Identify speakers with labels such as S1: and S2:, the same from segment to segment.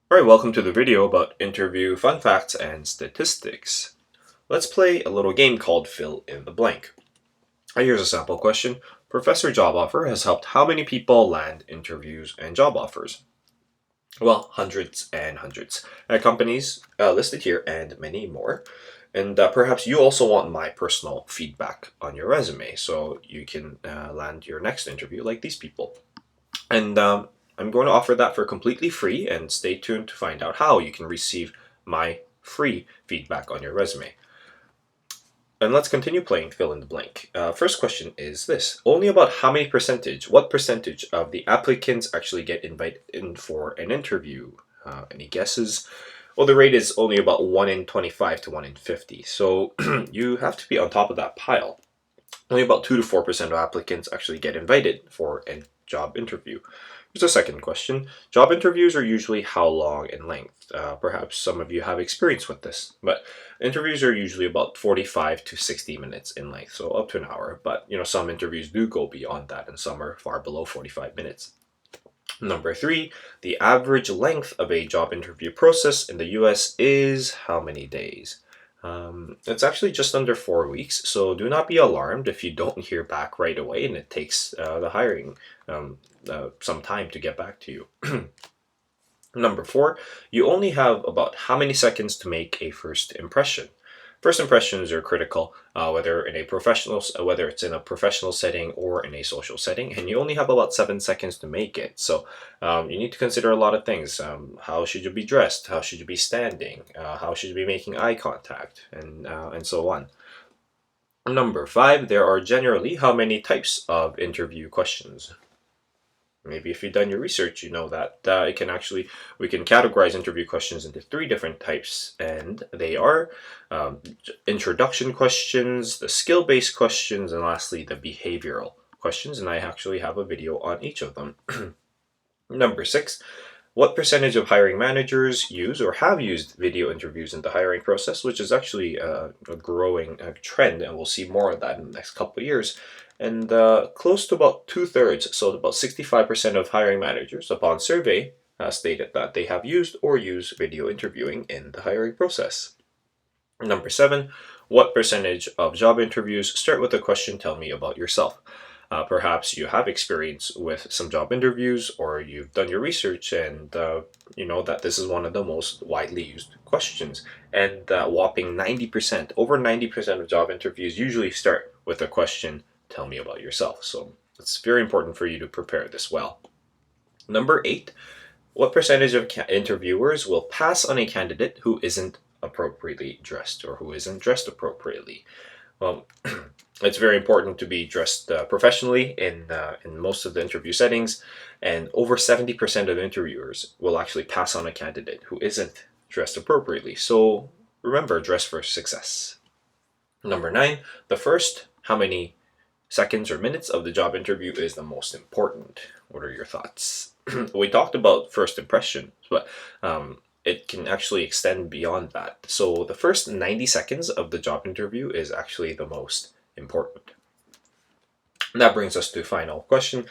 S1: Alright, welcome to the video about interview fun facts and statistics. Let's play a little game called Fill in the Blank. Here's a sample question. Professor Job Offer has helped how many people land interviews and job offers? Well, hundreds and hundreds. Companies listed here and many more. And perhaps you also want my personal feedback on your resume so you can land your next interview like these people. And I'm going to offer that for completely free, and stay tuned to find out how you can receive my free feedback on your resume. And let's continue playing fill in the blank. First question is this. Only about what percentage of the applicants actually get invited in for an interview? Any guesses? Well, the rate is only about 1 in 25 to 1 in 50. So you have to be on top of that pile. Only about 2 to 4% of applicants actually get invited for a job interview. Here's a second question. Job interviews are usually how long in length? Perhaps some of you have experience with this, but interviews are usually about 45 to 60 minutes in length, so up to an hour. But some interviews do go beyond that, and some are far below 45 minutes. Number 3, the average length of a job interview process in the US is how many days? It's actually just under 4 weeks, so do not be alarmed if you don't hear back right away and it takes the hiring some time to get back to you. Number 4, you only have about how many seconds to make a first impression? First impressions are critical, whether it's in a professional setting or in a social setting, and you only have about 7 seconds to make it. So you need to consider a lot of things. How should you be dressed? How should you be standing? How should you be making eye contact? And so on. Number 5, there are generally how many types of interview questions? Maybe if you've done your research, you know that we can categorize interview questions into 3 different types, and they are introduction questions, the skill-based questions, and lastly, the behavioral questions, and I actually have a video on each of them. Number 6, what percentage of hiring managers use or have used video interviews in the hiring process, which is actually a growing trend, and we'll see more of that in the next couple of years. And close to about 2/3, so about 65% of hiring managers, upon survey, stated that they have used or use video interviewing in the hiring process. Number 7, what percentage of job interviews start with the question, tell me about yourself? Perhaps you have experience with some job interviews, or you've done your research and you know that this is one of the most widely used questions. And whopping 90%, over 90% of job interviews usually start with the question, tell me about yourself. So it's very important for you to prepare this well. Number 8, what percentage of interviewers will pass on a candidate who isn't appropriately dressed or who isn't dressed appropriately? Well, it's very important to be dressed professionally in most of the interview settings, and over 70% of interviewers will actually pass on a candidate who isn't dressed appropriately. So remember, dress for success. Number 9, the first how many seconds or minutes of the job interview is the most important. What are your thoughts? We talked about first impressions, but it can actually extend beyond that. So the first 90 seconds of the job interview is actually the most important. And that brings us to the final question.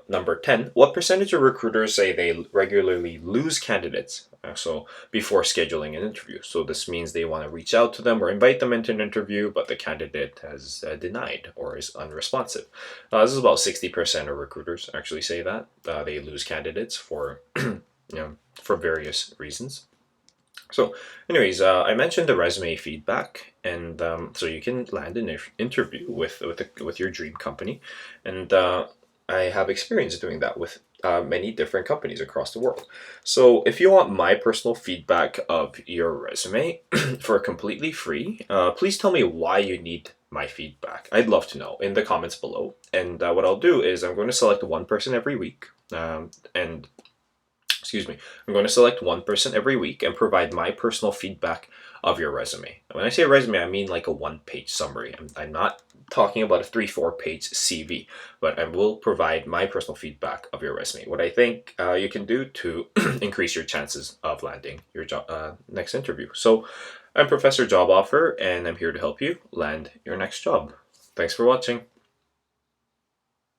S1: Number 10, what percentage of recruiters say they regularly lose candidates before scheduling an interview? So this means they want to reach out to them or invite them into an interview, but the candidate has denied or is unresponsive. This is about 60% of recruiters actually say that. They lose candidates for for various reasons. So anyways, I mentioned the resume feedback, and so you can land an interview with your dream company, and I have experience doing that with many different companies across the world. So if you want my personal feedback of your resume for completely free, please tell me why you need my feedback. I'd love to know in the comments below. And what I'll do is I'm going to select one person every week, and I'm going to select one person every week and provide my personal feedback of your resume. When I say resume, I mean like a 1-page summary. I'm not talking about a 3-4 page CV, but I will provide my personal feedback of your resume. What I think you can do to increase your chances of landing your job next interview. So I'm Professor Job Offer, and I'm here to help you land your next job. Thanks for watching.